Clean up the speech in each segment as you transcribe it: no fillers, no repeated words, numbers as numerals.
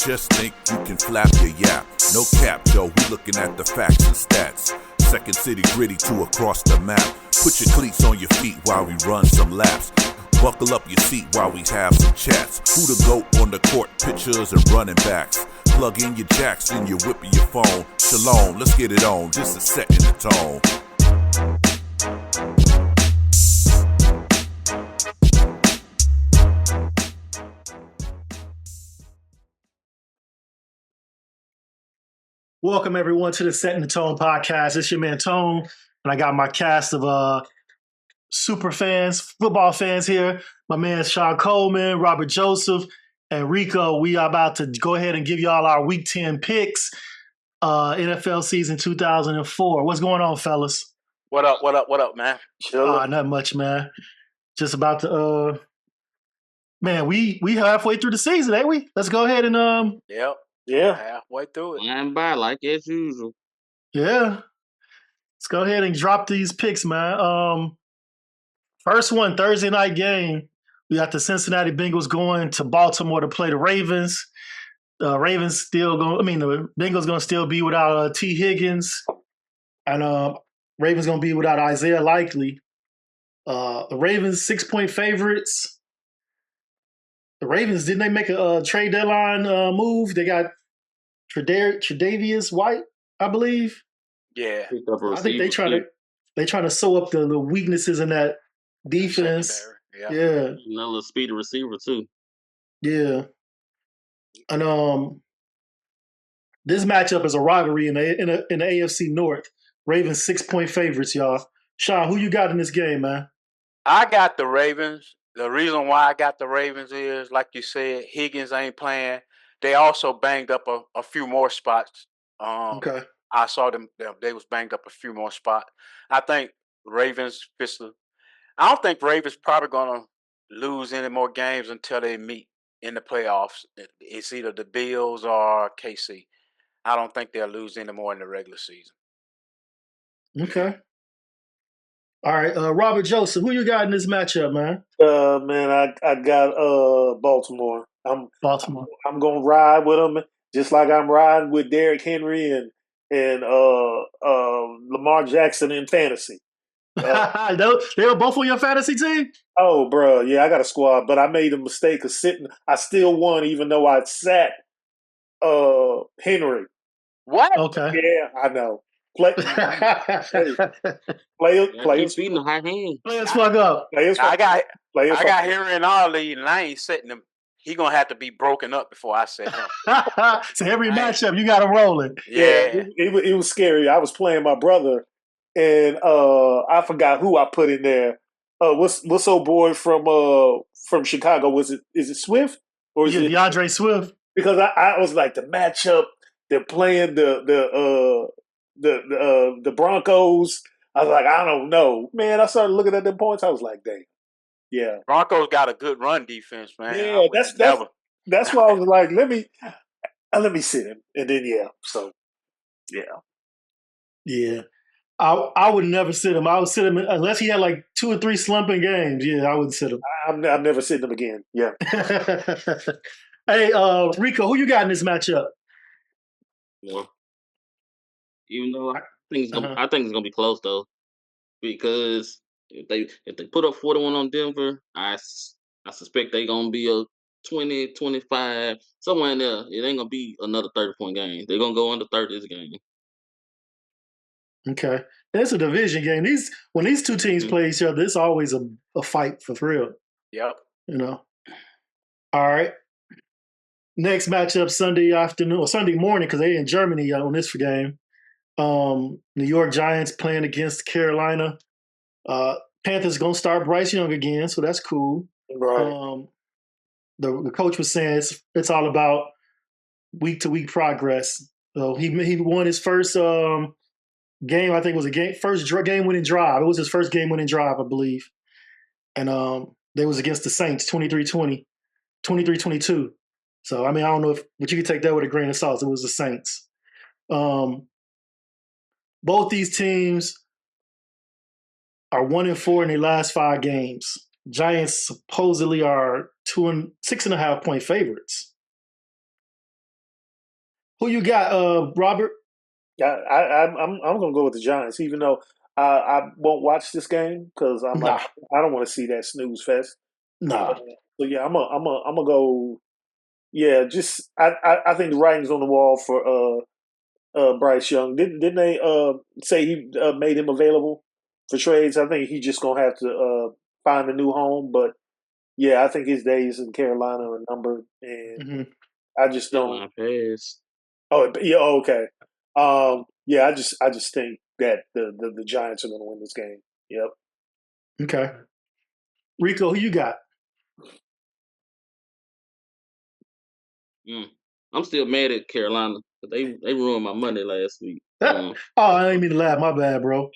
Just think you can flap your yap. No cap, yo, we looking at the facts and stats. Second city gritty to across the map. Put your cleats on your feet while we run some laps. Buckle up your seat while we have some chats. Who the GOAT on the court, pictures and running backs. Plug in your jacks and you're whipping your phone. Shalom, let's get it on, just a set in the tone. Welcome, everyone, to the Setting the Tone podcast. It's your man, Tone, and I got my cast of super fans, football fans here. My man, Sean Coleman, Robert Joseph, and Rico. We are about to go ahead and give y'all our Week 10 picks, NFL season 2004. What's going on, fellas? What up, man? Not much, man. Just about to, man, we halfway through the season, ain't we? Let's go ahead and, Yep. Yeah. Halfway through it. Flying by like as usual. Yeah. Let's go ahead and drop these picks, man. First one, Thursday night game. We got the Cincinnati Bengals going to Baltimore to play the Ravens. The Bengals going to still be without T. Higgins. And Ravens going to be without Isaiah Likely. The Ravens, 6-point favorites. The Ravens, didn't they make a trade deadline move? They got Tre'Davious White, I believe. Yeah. I think they trying to sew up the weaknesses in that defense. Yeah. Another speedy receiver too. Yeah. And this matchup is a rivalry in the AFC North. Ravens 6-point favorites, y'all. Sean, who you got in this game, man? I got the Ravens. The reason why I got the Ravens is, like you said, Higgins ain't playing. They also banged up a few more spots. Okay. I saw them. They was banged up a few more spots. I think Ravens. I don't think Ravens probably gonna lose any more games until they meet in the playoffs. It's either the Bills or KC. I don't think they'll lose any more in the regular season. Okay. All right, Robert Joseph, who you got in this matchup, man? Man, I got Baltimore. Baltimore. I'm gonna ride with them, just like I'm riding with Derrick Henry and Lamar Jackson in fantasy. They were both on your fantasy team? Oh, bro, yeah, I got a squad, but I made a mistake of sitting. I still won, even though I sat Henry. What? Okay. Yeah, I know. Play Keep feeding the high hand. Players fuck up. I got Henry in our lead, and I ain't setting him. He gonna have to be broken up before I set him. So every matchup, you got him rolling. Yeah. It was scary. I was playing my brother, and I forgot who I put in there. What's old boy from Chicago? Is it Swift or is it DeAndre Swift? Because I was like, the matchup. They're playing the Broncos. I was like, I don't know, man. I started looking at them points. I was like, dang, yeah. Broncos got a good run defense, man. Yeah, that's why I was like, let me sit him, and then yeah. I would never sit him. I would sit him unless he had like 2 or 3 slumping games. Yeah, I would sit him. I'm never sitting him again. Yeah. Hey, Rico, who you got in this matchup? Yeah. Even though I think it's gonna be close though, because if they put up 41 on Denver, I suspect they gonna be a 20, 25, somewhere in there. It ain't gonna be another 30-point game. They're gonna go under 30 this game. Okay, it's a division game. When these two teams play each other, it's always a fight for real. Yep. You know. All right. Next matchup Sunday afternoon or Sunday morning because they in Germany on this game. New York Giants playing against Carolina. Panthers gonna start Bryce Young again, so that's cool. Right. The coach was saying it's all about week to week progress. So he won his first game. I think it was first game winning drive. It was his first game winning drive, I believe. And they was against the Saints 23-20, 23-22. So I mean I don't know but you can take that with a grain of salt. It was the Saints. Both these teams are 1-4 in their last 5 games. Giants supposedly are 6.5 point favorites. Who you got, Robert? I'm gonna go with the Giants, even though I won't watch this game because I'm like Nah, I don't want to see that snooze fest. nah. So yeah, I'm gonna go. Yeah, just I think the writing's on the wall for Bryce Young. Didn't they say he made him available for trades? I think he's just gonna have to find a new home. But yeah, I think his days in Carolina are numbered, and hmm I just don't. Carolina pass. Oh yeah, okay. Yeah, I just think that the Giants are gonna win this game. Yep. Okay. Rico, who you got? I'm still mad at Carolina. They ruined my money last week. Oh, I didn't mean to laugh. My bad, bro.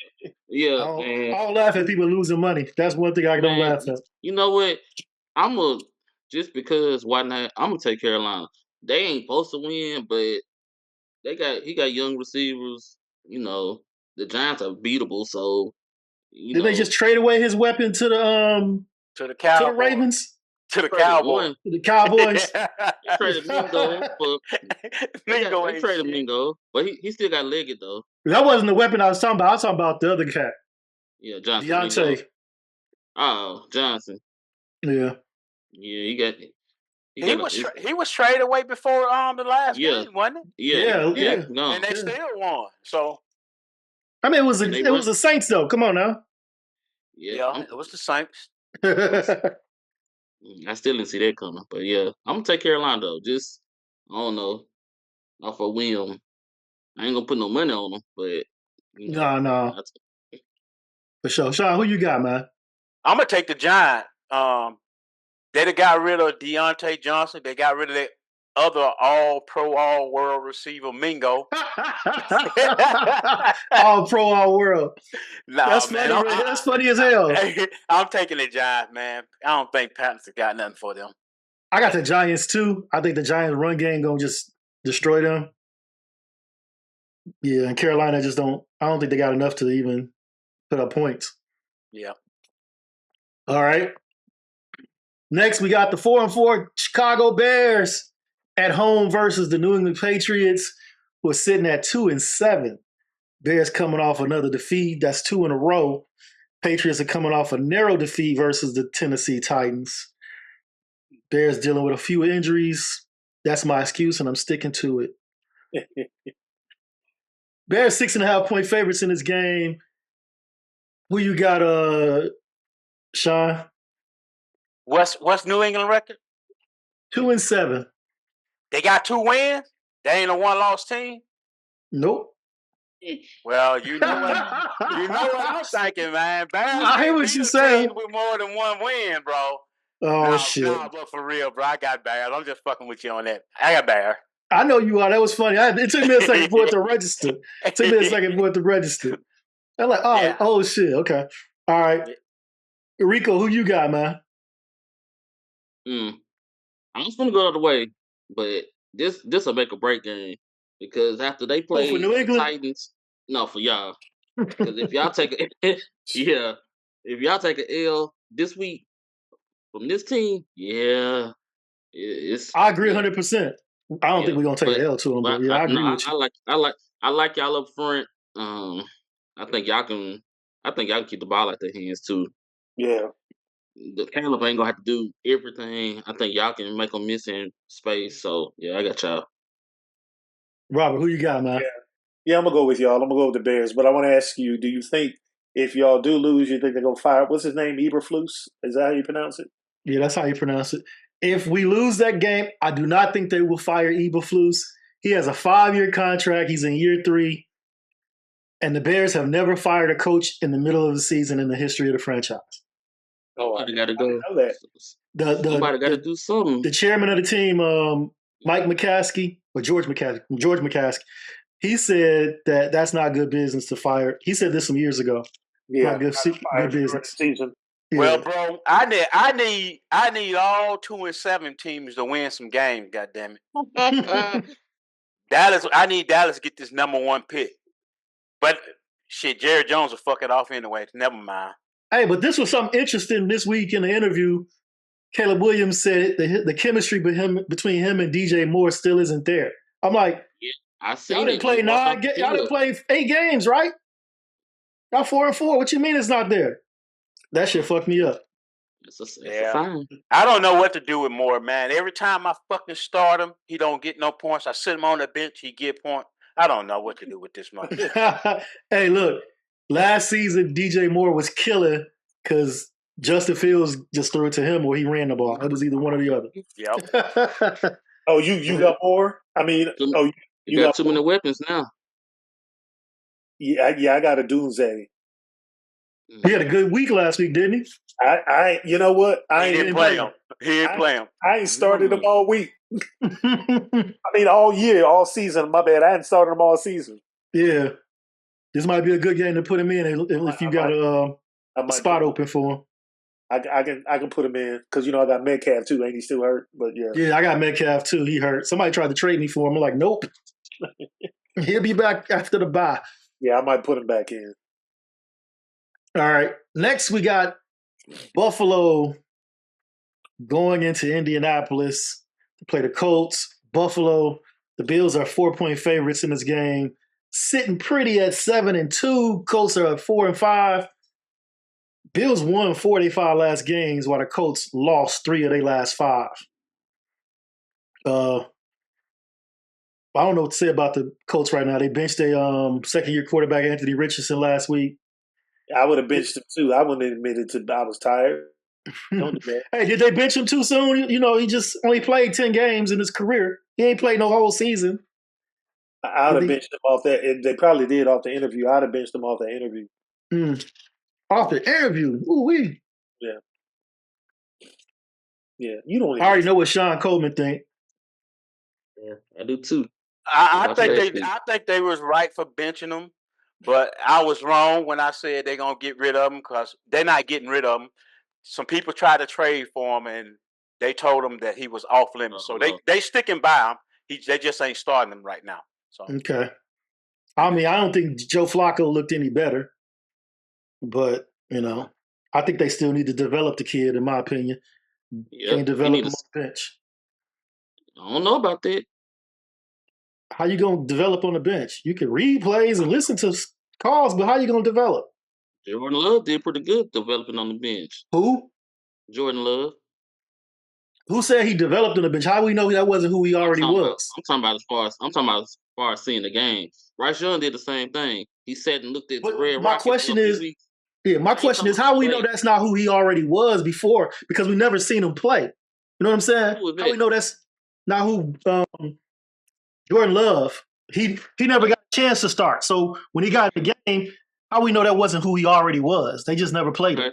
Yeah, I man. don't laugh at people losing money. That's one thing I don't Man, laugh at. you know what? Just because why not? I'm gonna take Carolina. They ain't supposed to win, but he got young receivers. You know, the Giants are beatable, so you Did they know just trade away his weapon To the to the Cowboys. Ravens? To the traded Cowboys. one. To the Cowboys? They traded Mingo, but Mingo they ain't traded shit. Mingo, but he still got Leggett though. That wasn't the weapon I was talking about. I was talking about the other cat, Yeah, Johnson. Deontay. Mingo. Oh, Johnson. Yeah. Yeah, He was traded away before the last game, wasn't Yeah. no. And they still won. So I mean, it was the Saints though. Come on now. yeah, it was the Saints. I still didn't see that coming, but yeah, I'm gonna take Carolina though. Just I don't know, off a whim. I ain't gonna put no money on them, but you know, No. For sure. Sean, who you got, man? I'm gonna take the Giants. They got rid of Deontay Johnson. They got rid of that other all-pro, all-world receiver, Mingo. All pro, all world. Nah, That's man, funny. That's funny as hell. I'm taking the Giants, man. I don't think Pattinson got nothing for them. I got the Giants too. I think the Giants run game gonna just destroy them. Yeah, and Carolina just don't. I don't think they got enough to even put up points. Yeah. All right. Next, we got the 4-4 Chicago Bears at home versus the New England Patriots, who are sitting at 2-7. Bears coming off another defeat. That's 2 in a row. Patriots are coming off a narrow defeat versus the Tennessee Titans. Bears dealing with a few injuries. That's my excuse, and I'm sticking to it. Bears 6.5-point favorites in this game. Who you got, Sean? What's New England record? 2-7. They got 2 wins. They ain't a 1-loss team. Nope. Well, you know what I'm thinking, man. Bears I hear what you're saying. With more than 1 win, bro. Oh shit! Nah, but for real, bro, I got Bears. I'm just fucking with you on that. I got Bears. I know you are. That was funny. It took me a second for it to register. I'm like, oh shit. Okay. All right. Rico, who you got, man? I'm just gonna go out of the way, but this will make a break game because after they play for New England? Titans, no, for y'all. Because if y'all take if y'all take an L this week from this team, it's. I agree 100%. I don't think we're gonna take an L to them, but I agree with you. I like y'all up front. I think y'all can keep the ball out their hands too. Yeah. The Caleb ain't gonna have to do everything. I think y'all can make them miss in space. So yeah, I got y'all. Robert, who you got, man? Yeah, I'm gonna go with y'all. I'm gonna go with the Bears. But I want to ask you: do you think if y'all do lose, you think they're gonna fire? What's his name? Eberflus? Is that how you pronounce it? Yeah, that's how you pronounce it. If we lose that game, I do not think they will fire Eberflus. He has a 5-year contract. He's in year 3. And the Bears have never fired a coach in the middle of the season in the history of the franchise. Oh, I got to go. I know that. Somebody got to do something. The chairman of the team, Mike McCaskey, or George McCaskey, he said that that's not good business to fire. He said this some years ago. Yeah, not good business. Season. Yeah. Well, bro, I need all 2-7 teams to win some games. Goddamn it, Dallas! I need Dallas to get this number 1 pick. But shit, Jerry Jones will fuck it off anyway. Never mind. Hey, but this was something interesting this week in the interview. Caleb Williams said the chemistry between him and DJ Moore still isn't there. I'm like, Yeah, I y'all seen didn't it. play He walked off y'all the didn't field. play 8 games, right? Y'all 4-4. What you mean it's not there? That shit fucked me up. It's a Yeah. fine. I don't know what to do with Moore, man. Every time I fucking start him, he don't get no points. I sit him on the bench, he get points. I don't know what to do with this motherfucker. Hey, look, last season DJ Moore was killing because Justin Fields just threw it to him or he ran the ball. It was either one or the other. Yep. Oh, you got more? I mean, You got too many weapons now. Yeah, I got a Doomsday. He had a good week last week, didn't he? I you know what? He didn't play him. He didn't play him. I ain't started him all week. I mean, all year, all season. My bad. I hadn't started him all season. Yeah. This might be a good game to put him in if you got a spot open for him. I can put him in because I got Metcalf too. Ain't he still hurt? But yeah, I got Metcalf too. He hurt. Somebody tried to trade me for him. I'm like, nope. He'll be back after the bye. Yeah, I might put him back in. All right. Next, we got Buffalo going into Indianapolis to play the Colts. Buffalo, the Bills are 4-point favorites in this game, sitting pretty at 7-2. Colts are at 4-5. Bills won 4 of their 5 last games, while the Colts lost 3 of their last 5. I don't know what to say about the Colts right now. They benched a second-year quarterback, Anthony Richardson, last week. I would have benched him too. I wouldn't have admitted I was tired. Hey, did they bench him too soon? He just only played 10 games in his career. He ain't played no whole season. I would have benched him off that. They probably did off the interview. I'd have benched him off the interview. Off the interview? Ooh-wee. Yeah. Yeah. You don't. I already know what Sean Coleman think. Yeah, I do too. I think they was right for benching him, but I was wrong when I said they're gonna get rid of him because they're not getting rid of him. Some people tried to trade for him, and they told him that he was off limits. So they sticking by him. They just ain't starting him right now. So okay. I mean, I don't think Joe Flacco looked any better, but I think they still need to develop the kid. In my opinion, can't develop him on the bench. I don't know about that. How you gonna develop on the bench? You can read plays and listen to calls, but how you gonna develop? Jordan Love did pretty good developing on the bench. Who? Jordan Love. Who said he developed on the bench? How do we know that wasn't who he already was? I'm talking about as far as seeing the game. Bryce Young did the same thing. He sat and looked at the Red Rocket. My question is, how do we know that's not who he already was before? Because we never seen him play. You know what I'm saying? How do we know that's not who Jordan Love? He never got a chance to start. So when he got in the game, how we know that wasn't who he already was? They just never played him.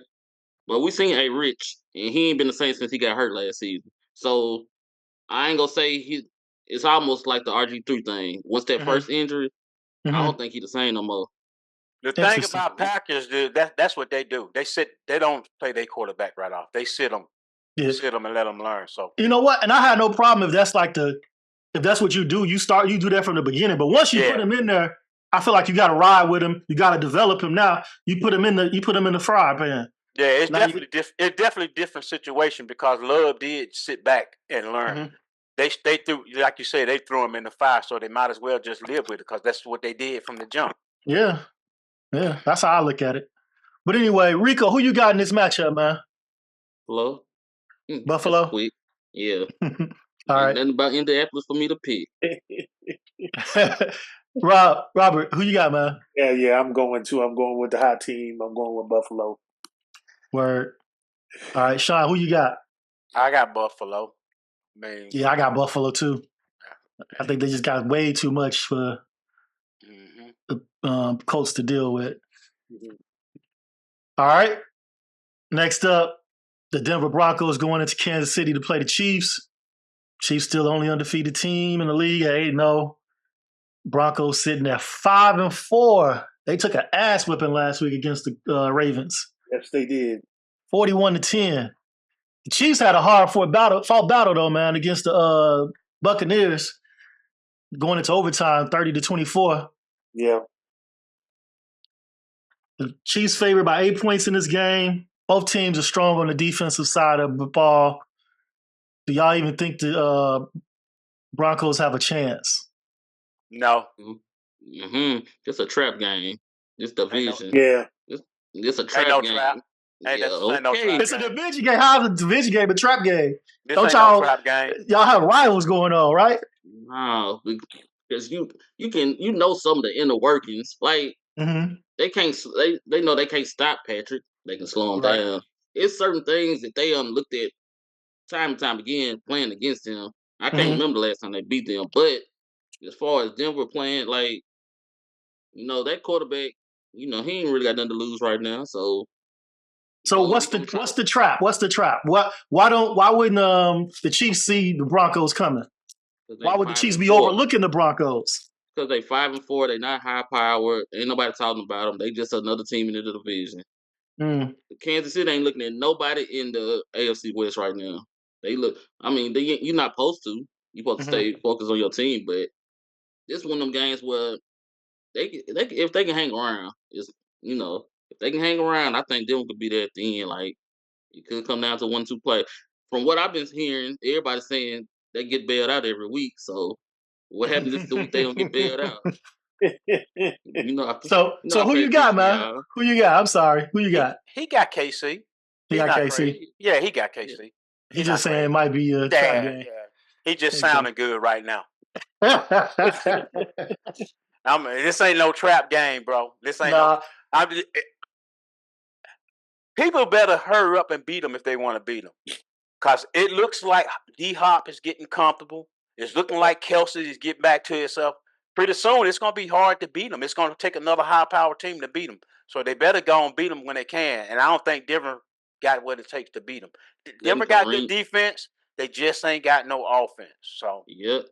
But we seen A. Rich, and he ain't been the same since he got hurt last season. So I ain't gonna say it's almost like the RG3 thing. Once that first injury, I don't think he's the same no more. The thing about Packers, dude, that's what they do. They don't play their quarterback right off. They sit them, sit them and let them learn. So you know what? And I had no problem if that's if that's what you do. You do that from the beginning. But once you put him in there, I feel like you got to ride with him. You got to develop him. Now you put him in the fry pan. Yeah, it's definitely different situation because Love did sit back and learn. They threw, like you said, they threw him in the fire, so they might as well just live with it because that's what they did from the jump. Yeah, that's how I look at it. But anyway, Rico, who you got in this matchup, man? Buffalo. Quick. Yeah. All right. Nothing about Indianapolis for me to pick. Robert, who you got, man? Yeah, I'm going with the hot team. I'm going with Buffalo. Word. All right, Sean, who you got? I got Buffalo. Man. Yeah, I got Buffalo too. I think they just got way too much for the Colts to deal with. All right. Next up, the Denver Broncos going into Kansas City to play the Chiefs. Chiefs still the only undefeated team in the league at 8-0. Broncos sitting at 5-4. They took an ass whipping last week against the Ravens. Yes, they did. 41-10. The Chiefs had a hard fought battle though, man, against the Buccaneers, going into overtime, 30-24. Yeah. The Chiefs favored by 8 points in this game. Both teams are strong on the defensive side of the ball. Do y'all even think the Broncos have a chance? No. It's a trap game. This division. Yeah. It's a trap no game. trap. Hey, Yeah, ain't no trap It's a division game. How's a division game a trap game? This Don't ain't y'all no trap game. y'all have rivals going on, right? No, because you know some of the inner workings. Like they can't they know they can't stop Patrick. They can slow him down. It's certain things that they looked at time and time again playing against them. I can't remember the last time they beat them. But as far as Denver playing, like, that quarterback, he ain't really got nothing to lose right now. So what's the trap? What's the trap? Why wouldn't the Chiefs see the Broncos coming? Why would the Chiefs be overlooking the Broncos? Because they 5-4, they not high powered. Ain't nobody talking about them. They just another team in the division. Kansas City ain't looking at nobody in the AFC West right now. They look. I mean, you're not supposed to. You're supposed to stay focused on your team. But this one of them games where they if they can hang around, if they can hang around, I think Denver could be there at the end. Like, it could come down to 1-2 play. From what I've been hearing, everybody's saying they get bailed out every week. So what happens if the week they don't get bailed out? So who you got, man? Who you got? I'm sorry. Who you got? He got KC. He got KC. Crazy. Yeah, he got KC. He's just saying it might be a trap game. Yeah. He just sounding good right now. This ain't no trap game, bro. This ain't people better hurry up and beat them if they want to beat them. Because it looks like D-Hop is getting comfortable. It's looking like Kelsey is getting back to himself. Pretty soon, it's going to be hard to beat them. It's going to take another high-powered team to beat them. So they better go and beat them when they can. And I don't think Denver got what it takes to beat them. Denver got good defense. They just ain't got no offense. So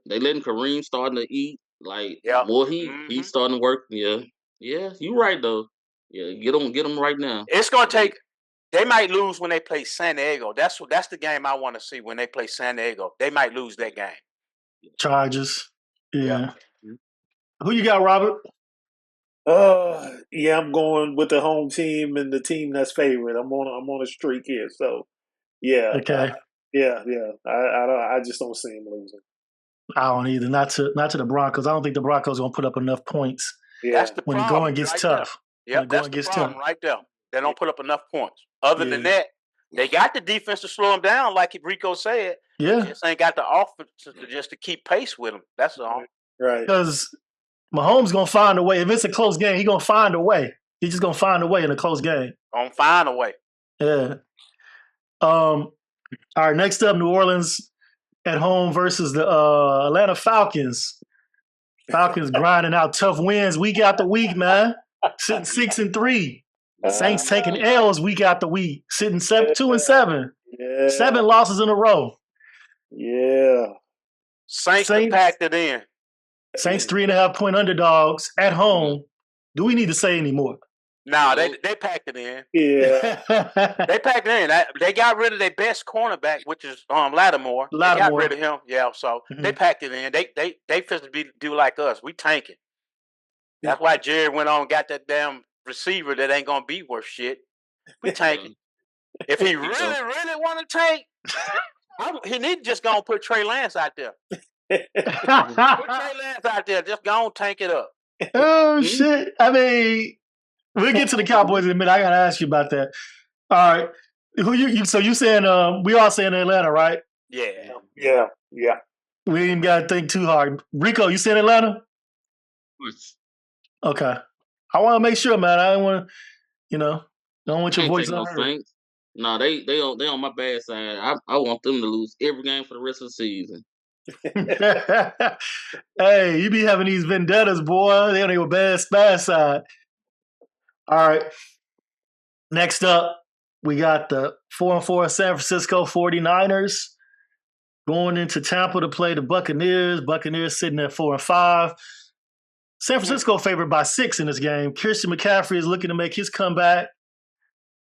they letting Kareem starting to eat. Like, more he's starting to work. Yeah, you right though. Yeah, get them right now. It's going to take. They might lose when they play San Diego. That's the game I want to see when they play San Diego. They might lose that game. Chargers. Yeah. Who you got, Robert? I'm going with the home team and the team that's favored. I'm on a streak here, so yeah. Okay. I just don't see him losing. I don't either. Not to the Broncos. I don't think the Broncos are gonna put up enough points. Yeah. That's the when problem. The going gets tough. Yeah, that's the problem right there. They don't put up enough points. Other than that, they got the defense to slow them down, like Rico said. Yeah. They just ain't got the offense to keep pace with them. That's all. Right. Because Mahomes gonna find a way. If it's a close game, he gonna find a way. He's just gonna find a way in a close game. Gonna find a way. Yeah. All right. Next up, New Orleans at home versus the Atlanta Falcons. Falcons grinding out tough wins week after week, man. Sitting 6-3. Saints taking L's week after week. Sitting 2-7. Yeah. 7 losses in a row. Yeah. Saints packed it in. Saints 3.5-point underdogs at home. Do we need to say any more? No, they packed it in. Yeah. They packed it in. They got rid of their best cornerback, which is Lattimore. They got rid of him. Yeah, so they packed it in. They fit to do like us. We tanking. That's why Jerry went on and got that damn receiver that ain't gonna be worth shit. We tanking. If he really want to tank, he need to just go and put Trey Lance out there. Put Trey Lance out there. Just go and tank it up. Oh shit! I mean, we'll get to the Cowboys in a minute. I gotta ask you about that. All right, who you? So you saying we all saying Atlanta, right? Yeah. We ain't gotta think too hard. Rico, you saying Atlanta? Okay. I want to make sure, man. I don't want to, don't want your voice unheard. No, they on my bad side. I want them to lose every game for the rest of the season. Hey, you be having these vendettas, boy. They on your bad side. All right. Next up, we got the 4-4 San Francisco 49ers going into Tampa to play the Buccaneers. Buccaneers sitting at 4-5. San Francisco favored by 6 in this game. Christian McCaffrey is looking to make his comeback.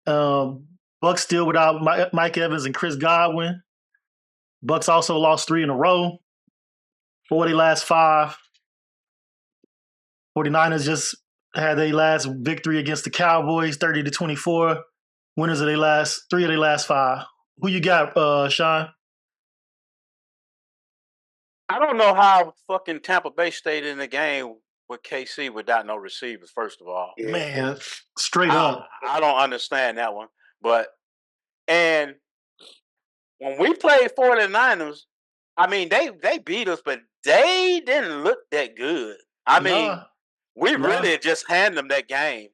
Bucks still without Mike Evans and Chris Godwin. Bucks also lost 3 in a row. 4 of their last 5. 49ers just had their last victory against the Cowboys, 30-24. Winners of 3 of their last 5. Who you got, Sean? I don't know how fucking Tampa Bay stayed in the game with KC without no receivers. First of all, Man, straight up. I don't understand that one. But and when we played 49ers, I mean they beat us, but they didn't look that good. I mean, we really just handed them that game.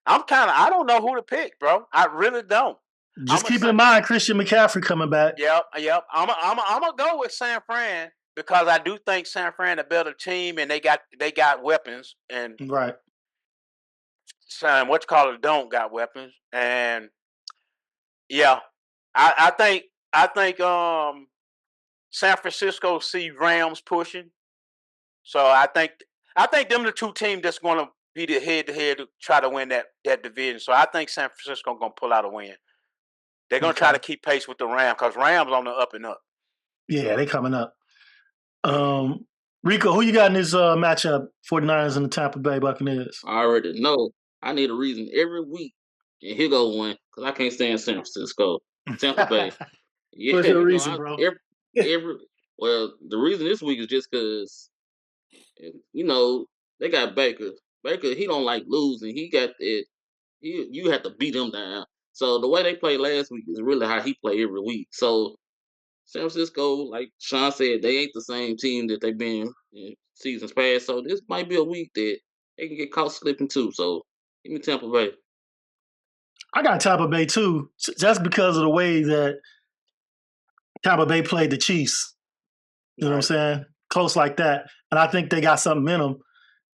I don't know who to pick, bro. I really don't. Just keep in mind Christian McCaffrey coming back. Yep. I'm gonna go with San Fran because I do think San Fran a better team and they got weapons and right. Don't got weapons and yeah, I think San Francisco see Rams pushing, so I think them the two teams that's going to be the head to head to try to win that division. So I think San Francisco going to pull out a win. They're going to try to keep pace with the Rams because Rams on the up and up. Yeah, they coming up. Rico, who you got in this matchup? 49ers and the Tampa Bay Buccaneers. I already know. I need a reason every week, and here go one because I can't stand San Francisco. Tampa Bay. Yeah, what's your reason, bro? Well, the reason this week is just because, they got Baker. Baker, he don't like losing. He got it. You have to beat him down. So the way they played last week is really how he play every week. So San Francisco, like Sean said, they ain't the same team that they've been in seasons past. So this might be a week that they can get caught slipping too. So give me Tampa Bay. I got Tampa Bay too, just because of the way that Tampa Bay played the Chiefs. You know what I'm saying? Close like that. And I think they got something in them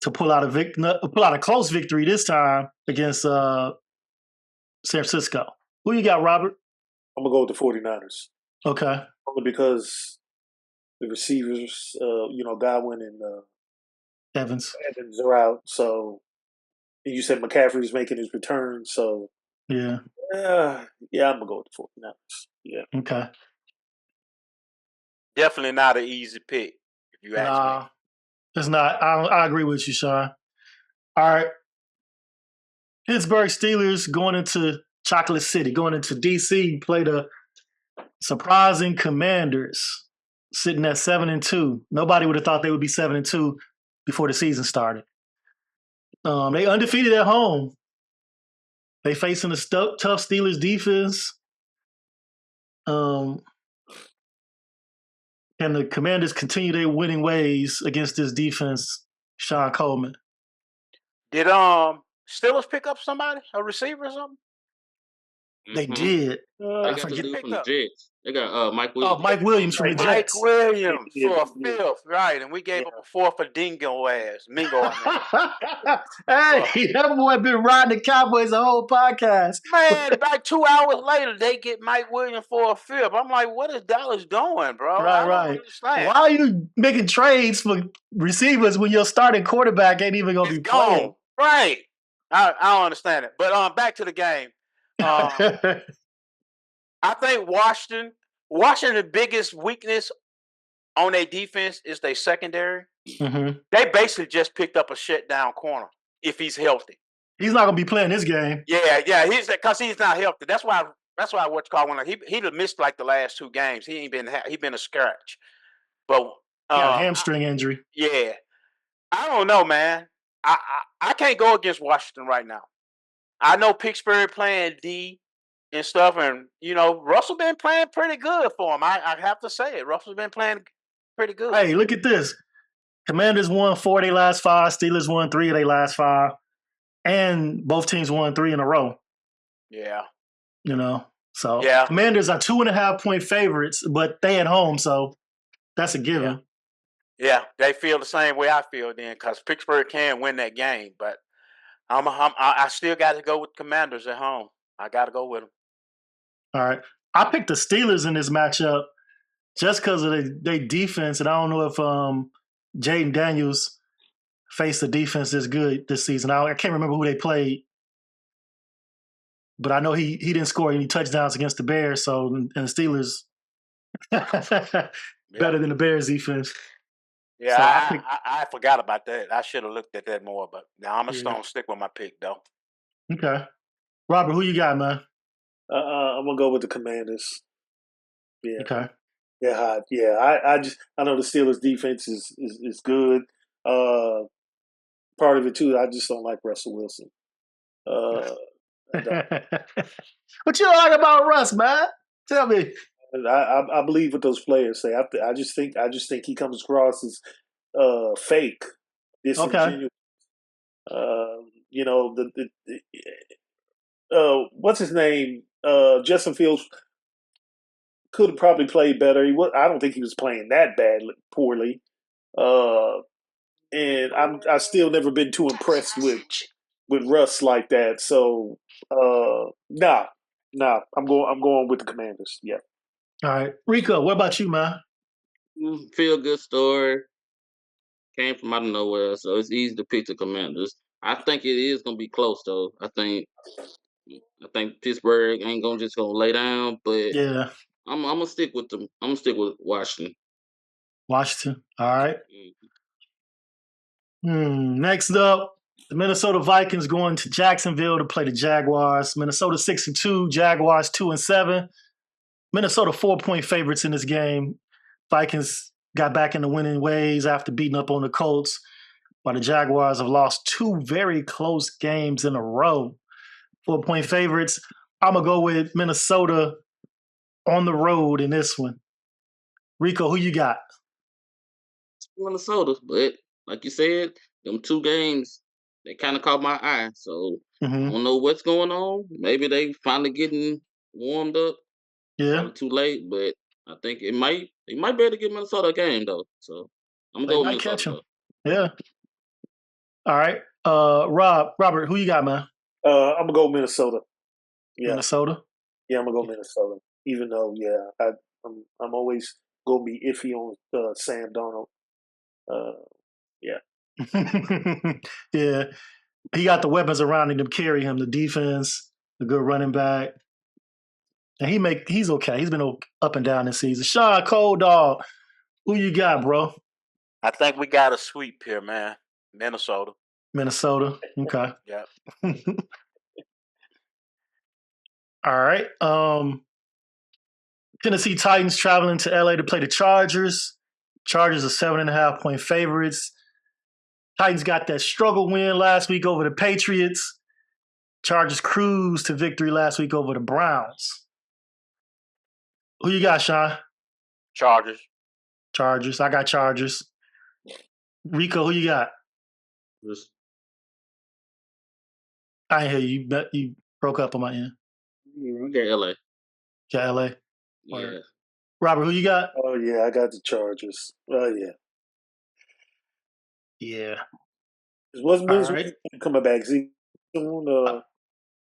to pull out a close victory this time against San Francisco. Who you got, Robert? I'm going to go with the 49ers. Okay. Only because the receivers, Godwin and Evans are out. So you said McCaffrey's making his return. So yeah, I'm going to go with the 49ers. Yeah. Okay. Definitely not an easy pick, if you ask me. It's not. I agree with you, Sean. All right. Pittsburgh Steelers going into Chocolate City, going into D.C., play the surprising Commanders, sitting at 7-2. Nobody would have thought they would be 7-2 before the season started. They undefeated at home. They facing a tough Steelers defense. Can the Commanders continue their winning ways against this defense, Sean Coleman? Did Steelers pick up somebody, a receiver or something? They did. They got the dude from the Jets. They got Mike Williams. Oh, Mike Williams from the Jets. Mike Williams for a fifth, right? And we gave up a fourth for Mingo. Hey, that boy been riding the Cowboys the whole podcast. Man, about 2 hours later, they get Mike Williams for a fifth. I'm like, what is Dallas doing, bro? Right. Why are you making trades for receivers when your starting quarterback ain't even going to be playing? Right. I don't understand it. But back to the game. I think Washington's biggest weakness on their defense is their secondary. Mm-hmm. They basically just picked up a shutdown corner if he's healthy. He's not gonna be playing this game. Yeah, because he's not healthy. That's why he'd have missed like the last 2 games. He been a scratch. But hamstring injury. Yeah, I don't know, man. I can't go against Washington right now. I know Pittsburgh playing D and stuff, and Russell been playing pretty good for him. I have to say it. Russell's been playing pretty good. Hey, look at this. Commanders won 4 of their last 5. Steelers won 3 of their last 5. And both teams won 3 in a row. Yeah. So Commanders are 2.5-point favorites, but they at home, so that's a given. Yeah, they feel the same way I feel then, because Pittsburgh can win that game, but I still got to go with Commanders at home. I got to go with them. All right. I picked the Steelers in this matchup just because of their defense, and I don't know if Jaden Daniels faced a defense that's good this season. I can't remember who they played, but I know he didn't score any touchdowns against the Bears, and the Steelers better than the Bears defense. Yeah, so I forgot about that. I should have looked at that more, but now I'm gonna stick with my pick though. Okay, Robert, who you got, man? I'm gonna go with the Commanders. Yeah. Okay. Yeah, yeah. I know the Steelers defense is good. Part of it too. I just don't like Russell Wilson. I don't. What you like about Russ, man? Tell me. I believe what those players say. I just think he comes across as fake, Okay. disingenuous. You know what's his name? Justin Fields could have probably played better. I don't think he was playing that poorly. And I still never been too impressed with Russ like that. So nah. I'm going with the Commanders. Yeah. All right. Rico, what about you, man? Feel good story. Came from out of nowhere, so it's easy to pick the Commanders. I think it is gonna be close though. I think Pittsburgh ain't just gonna lay down, but Yeah. I'm gonna stick with them. I'm gonna stick with Washington. Washington. All right. Next up, the Minnesota Vikings going to Jacksonville to play the Jaguars. Minnesota 6-2, Jaguars 2-7. Minnesota 4-point favorites in this game. Vikings got back in the winning ways after beating up on the Colts, while the Jaguars have lost 2 very close games in a row. 4-point favorites. I'm going to go with Minnesota on the road in this one. Rico, who you got? Minnesota, but like you said, them 2 games, they kind of caught my eye. So I don't know what's going on. Maybe they finally getting warmed up. Yeah. Probably too late, but I think it might be able to get Minnesota a game though. So I'm gonna go with Minnesota. Catch them. Yeah. All right. Robert, who you got, man? I'm gonna go Minnesota. Yeah. Minnesota? Yeah, I'm gonna go Minnesota. Even though, I'm always gonna be iffy on Sam Darnold. Yeah. Yeah. He got the weapons around him to carry him, the defense, the good running back. And he's okay. He's been up and down this season. Sean, Cold Dog, who you got, bro? I think we got a sweep here, man. Minnesota. Okay. Yeah. All right. Tennessee Titans traveling to LA to play the Chargers. Chargers are 7.5-point favorites. Titans got that struggle win last week over the Patriots. Chargers cruised to victory last week over the Browns. Who you got, Sean? Chargers. I got Chargers. Rico, who you got? I ain't hear you. You broke up on my end. I got LA. Got LA? Yeah. Robert, who you got? Oh, yeah, I got the Chargers. Oh, yeah. Yeah. When's coming back? Is he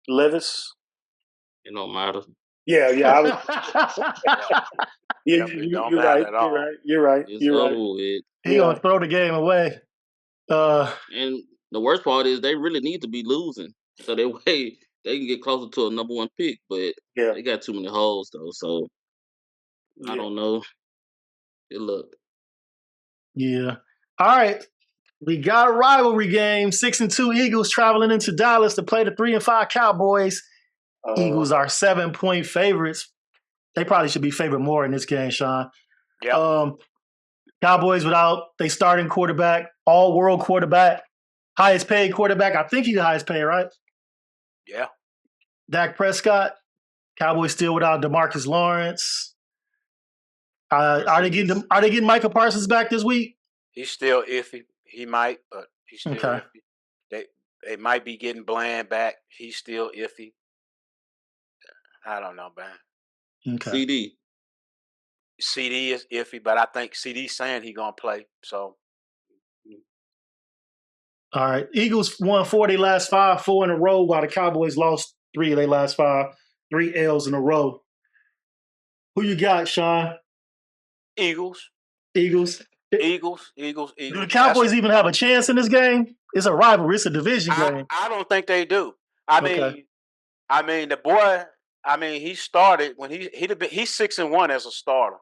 Levis? It don't matter. Yeah. I was. You're right. It's over with. He gonna throw the game away. And the worst part is they really need to be losing, so that way they can get closer to a number 1 pick. But they got too many holes though, so I don't know. Good luck. Yeah. All right. We got a rivalry game. 6-2 Eagles traveling into Dallas to play the 3-5 Cowboys. Eagles are 7-point favorites. They probably should be favored more in this game, Sean. Yeah. Cowboys without they starting quarterback, all-world quarterback, highest paid quarterback. I think he's the highest paid, right? Yeah. Dak Prescott. Cowboys still without DeMarcus Lawrence. Are they getting Micah Parsons back this week? He's still iffy. He might, but he's still okay. Iffy. They might be getting Bland back. He's still iffy. I don't know, man. Okay. CD is iffy, but I think CD's saying he's gonna play. So, all right. Eagles won 4 of their last 5, 4 in a row, while the Cowboys lost 3 of their last 5, 3 L's in a row. Who you got, Sean? Eagles. Do the Cowboys even have a chance in this game? It's a rivalry. It's a division game. I don't think they do. I mean, the boy. I mean, he started when he's 6-1 as a starter.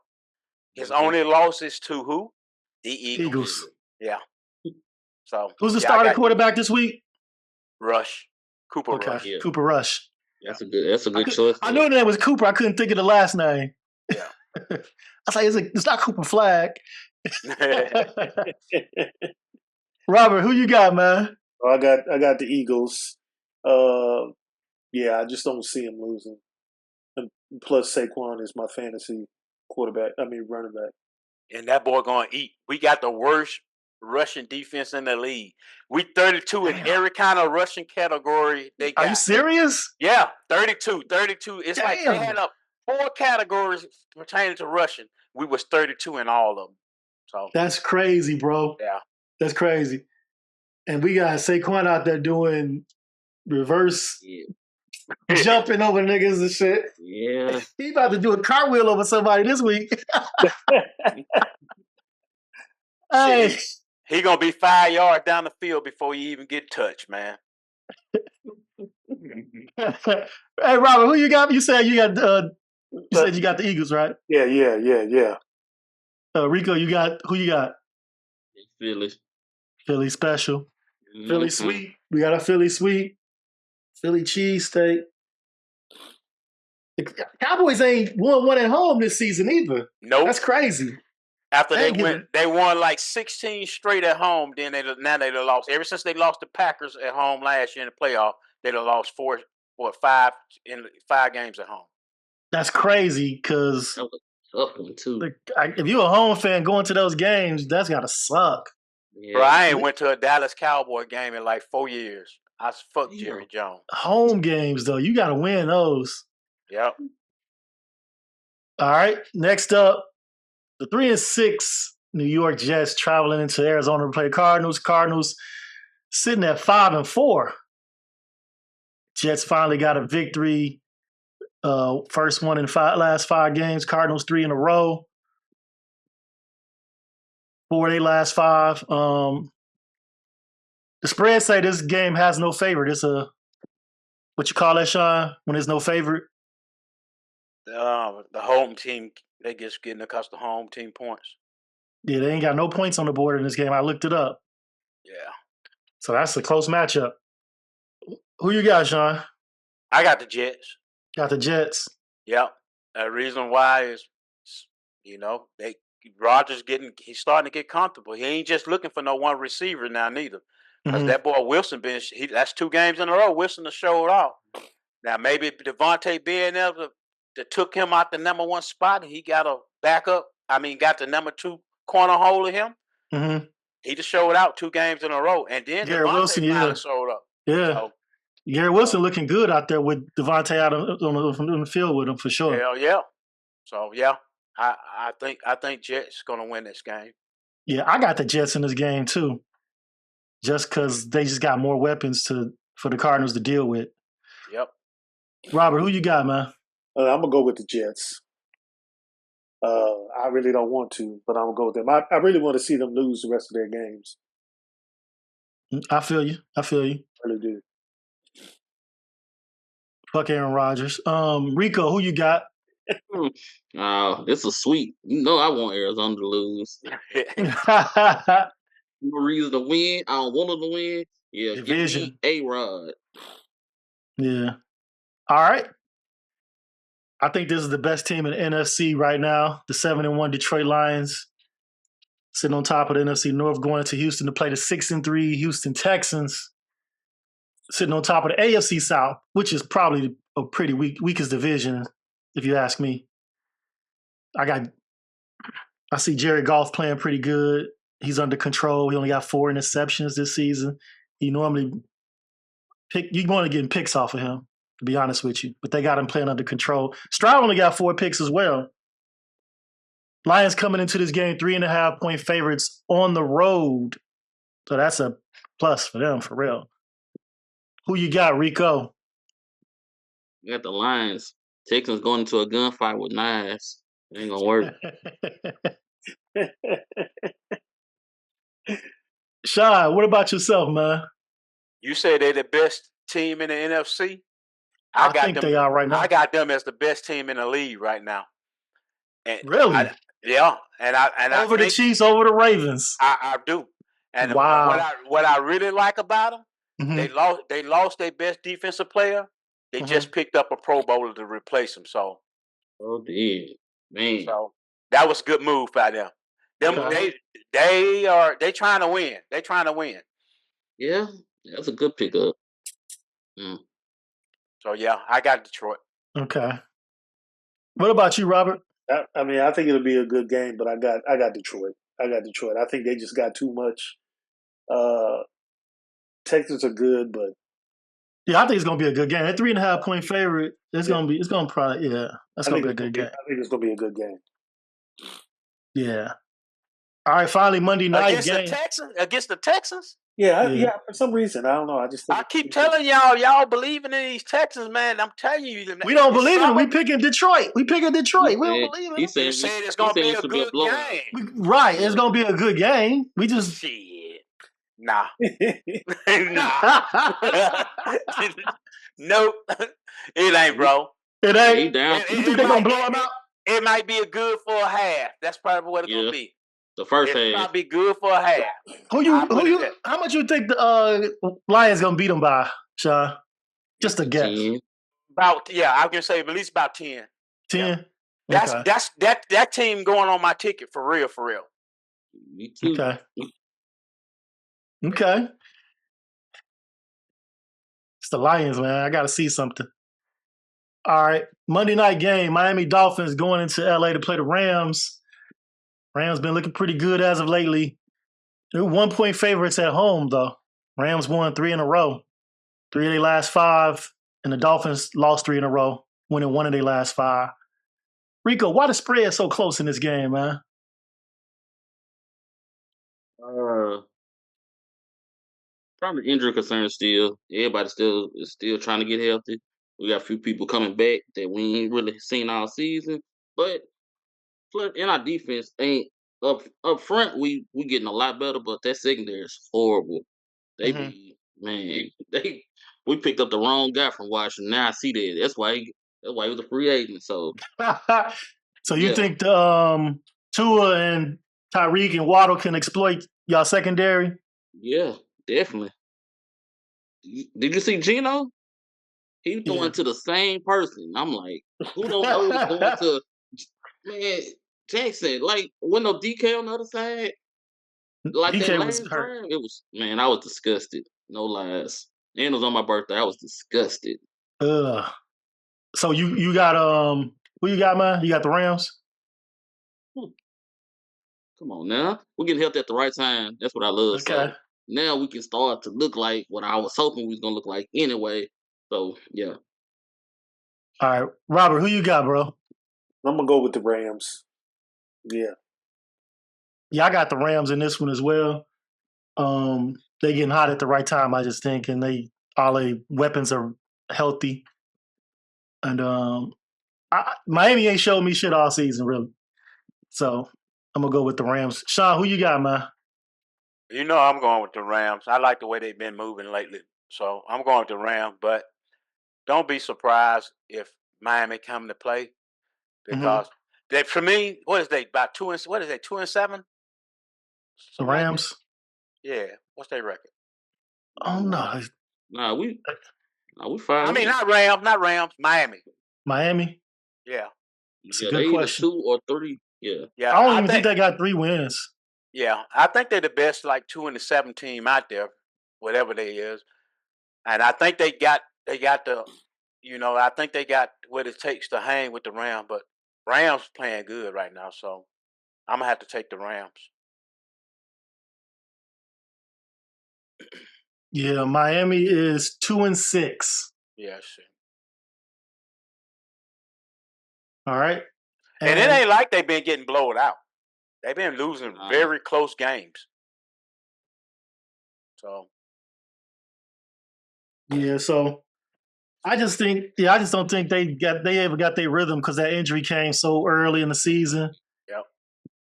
His only losses to who? The Eagles. Yeah. So who's the starting quarterback this week? Cooper Rush. Yeah. Cooper Rush. That's a good choice. I knew the name was Cooper. I couldn't think of the last name. Yeah. I was like, it's not Cooper Flag. Robert, who you got, man? I got the Eagles. Yeah, I just don't see him losing. And plus, Saquon is my fantasy running back. And that boy going to eat. We got the worst rushing defense in the league. We 32 in every kind of rushing category they got. Are you serious? Yeah, 32. It's Damn. like they had up 4 categories pertaining to rushing. We was 32 in all of them. So that's crazy, bro. Yeah. That's crazy. And we got Saquon out there doing reverse jumping over niggas and shit. Yeah. He about to do a cartwheel over somebody this week. Hey. He gonna be 5 yards down the field before you even get touched, man. Hey, Robert, who you got? You said you got the Eagles, right? Yeah. Rico, who you got? Philly special. Mm-hmm. Philly sweet. We got a Philly sweet. Philly cheesesteak. The Cowboys ain't won one at home this season either. Nope. That's crazy. After they won like 16 straight at home, then they lost. Ever since they lost the Packers at home last year in the playoff, they lost 5 games at home. That's crazy because tough one too. If you're a home fan going to those games, that's gotta suck. Yeah. Bro, I ain't went to a Dallas Cowboy game in like 4 years. I fucked Jerry Jones. Home games though, you gotta win those. Yep. All right. Next up, the 3-6 New York Jets traveling into Arizona to play Cardinals. Cardinals sitting at 5-4. Jets finally got a victory. First one in last 5 games. Cardinals 3 in a row. 4 of their last 5. The spread say this game has no favorite. It's what you call that, Sean? When there's no favorite? The home team, they just getting accustomed to home team points. Yeah, they ain't got no points on the board in this game. I looked it up. Yeah. So that's a close matchup. Who you got, Sean? I got the Jets. Got the Jets. Yep. The reason why is, Rodgers he's starting to get comfortable. He ain't just looking for no one receiver now, neither. Because that boy Wilson that's 2 games in a row. Wilson has showed off. Now maybe Devontae being there that took him out the number 1 spot, and he got a backup. Got the number 2 corner hole of him. Mm-hmm. He just showed out 2 games in a row, and then Garrett Wilson showed up. Yeah. So, Garrett Wilson looking good out there with Devontae out on the field with him for sure. Hell yeah. So yeah, I think Jets gonna win this game. Yeah, I got the Jets in this game too, just because they just got more weapons for the Cardinals to deal with. Yep. Robert, who you got, man? I'm gonna go with the Jets. I really don't want to, but I'm gonna go with them. I really want to see them lose the rest of their games. I feel you. I really do. Fuck Aaron Rodgers. Rico, who you got? This is sweet. I want Arizona to lose. No reason to win. I don't want them to win. Yeah, division. A-Rod. Yeah. All right. I think this is the best team in the NFC right now. The 7-1 Detroit Lions sitting on top of the NFC North, going into Houston to play the 6-3 Houston Texans. Sitting on top of the AFC South, which is probably a pretty weakest division, if you ask me. I see Jared Goff playing pretty good. He's under control. He only got 4 interceptions this season. You want to get picks off of him, to be honest with you. But they got him playing under control. Stroud only got 4 picks as well. Lions coming into this game 3.5-point favorites on the road. So that's a plus for them, for real. Who you got, Rico? You got the Lions. Texans going into a gunfight with knives. It ain't gonna work. Sean, what about yourself, man? You say they're the best team in the NFC? I think they are right now. I got them as the best team in the league right now. And really? Yeah. And I over the Chiefs, over the Ravens. I do. And wow. What I really like about them, mm-hmm. they lost their best defensive player. They just picked up a Pro Bowler to replace him. So, oh, dear. Man. So that was a good move by them. They trying to win. They trying to win. Yeah, that's a good pickup. So yeah, I got Detroit. Okay. What about you, Robert? I mean, I think it'll be a good game, but I got Detroit. I think they just got too much. Texans are good, but yeah, I think it's gonna be a good game. That 3.5 point favorite, that's gonna be a good game. I think it's gonna be a good game. Yeah. All right, finally Monday night game against the Texans. Yeah. For some reason, I don't know. I keep telling y'all believing in these Texans, man. I'm telling you, we don't believe in them. We picking Detroit. We don't believe in them. You said it's gonna be a good game. Right, it's gonna be a good game. We just shit. Nah. Nah. Nope. It ain't, bro. It ain't. He down. You think they're gonna blow him out? It might be a good for a half. That's probably what it's gonna be. The first half. It might be good for a half. How much you think the Lions gonna beat them by, Sean? Just a guess. 10. I was gonna say at least about 10. 10? Yeah. That team going on my ticket for real. Me too. Okay. It's the Lions, man. I gotta see something. All right. Monday night game. Miami Dolphins going into LA to play the Rams. Rams been looking pretty good as of lately. They're 1 point favorites at home, though. Rams won 3 in a row. 3 of their last 5, and the Dolphins lost 3 in a row, winning 1 of their last 5. Rico, why the spread so close in this game, man? Probably injury concerns still. Everybody is still trying to get healthy. We got a few people coming back that we ain't really seen all season. But in our defense, ain't up front we getting a lot better, but that secondary is horrible. We picked up the wrong guy from Washington. Now I see that. That's why he was a free agent. So So you think Tua and Tyreek and Waddle can exploit y'all secondary? Yeah, definitely. Did you see Geno? He's throwing to the same person. I'm like, who don't know he's going to man Jackson? Like, with no DK on the other side, like DK that last time, it was I was disgusted. No lies. And it was on my birthday. I was disgusted. So you got who you got, man? You got the Rams? Come on now. We're getting healthy at the right time. That's what I love. Okay. So now we can start to look like what I was hoping we was gonna look like anyway. So yeah. All right. Robert, who you got, bro? I'm gonna go with the Rams. Yeah. Yeah, I got the Rams in this one as well. They getting hot at the right time, I just think, and all their weapons are healthy. And Miami ain't showed me shit all season, really. So I'm gonna go with the Rams. Sean, who you got, man? You know I'm going with the Rams. I like the way they've been moving lately. So I'm going with the Rams, but don't be surprised if Miami come to play. Because for me, what is they about 2-7? The Rams? Yeah. What's their record? Oh no. Nah, we fine. I mean, not Rams, Miami. Miami? Yeah. It's a good question. 2 or 3. Yeah. I don't even think they got 3 wins. Yeah. I think they're the best 2-7 team out there, whatever they is. And I think they got the I think they got what it takes to hang with the Rams, but Rams playing good right now, so I'm gonna have to take the Rams. Yeah, Miami is 2-6. Yeah, sure. All right. And it ain't like they've been getting blown out. They've been losing very close games. So yeah, so I just don't think they ever got their rhythm because that injury came so early in the season. Yep.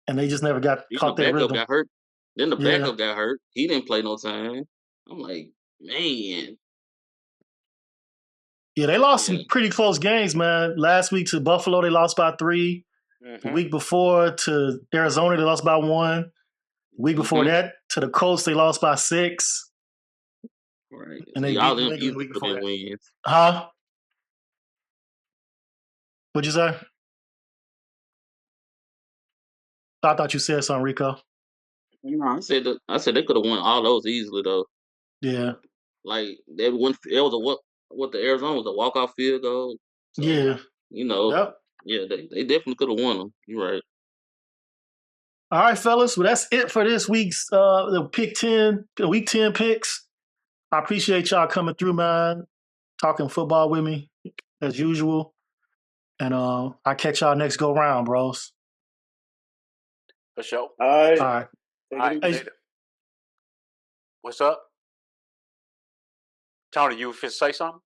And they just never caught their rhythm. Got hurt. Then the backup got hurt. He didn't play no time. I'm like, man. Yeah, they lost some pretty close games, man. Last week to Buffalo, they lost by 3. The week before to Arizona, they lost by 1. The week before that to the Colts, they lost by 6. Right. And they all beat them the week before that. Wins. Huh? What'd you say? I thought you said something, Rico. I said they could have won all those easily though. Yeah. Like that one, it was what the Arizona was a walk-off field goal. So, yeah. Yep. Yeah, they definitely could have won them. You're right. All right, fellas. Well, that's it for this week's the Week 10 picks. I appreciate y'all coming through, man. Talking football with me as usual. And I'll catch y'all next go round, bros. For sure. All right. All right. All right. Later. What's up? Tony, you fit say something?